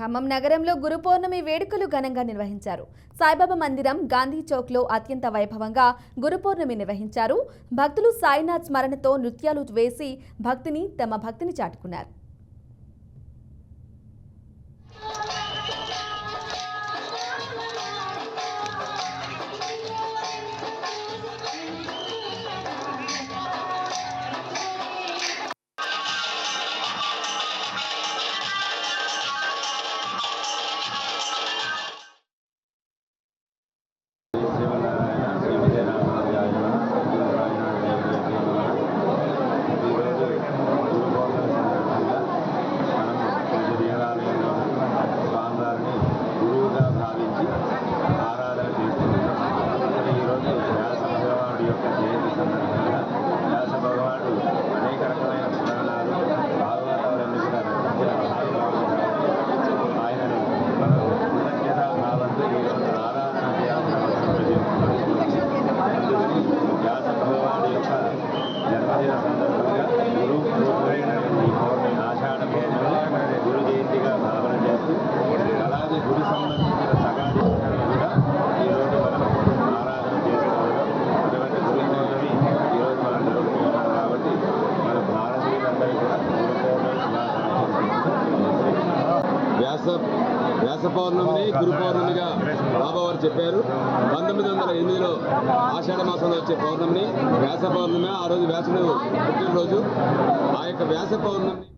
ఖమ్మం నగరంలో గురు పౌర్ణమి వేడుకలు ఘనంగా నిర్వహించారు. సాయిబాబా మందిరం, గాంధీ చౌక్లో అత్యంత వైభవంగా గురు పౌర్ణమి నిర్వహించారు. భక్తులు సాయినాథ్ స్మరణతో నృత్యాలు వేసి తమ భక్తిని చాటుకున్నారు. వ్యాస పౌర్ణమిని గురు పౌర్ణమిగా బాబావారు చెప్పారు. 1908లో ఆషాఢ మాసంలో వచ్చే పౌర్ణమిని వ్యాస పౌర్ణమి, ఆ రోజు వ్యాసుడు పుట్టినరోజు. ఆ యొక్క వ్యాస పౌర్ణమి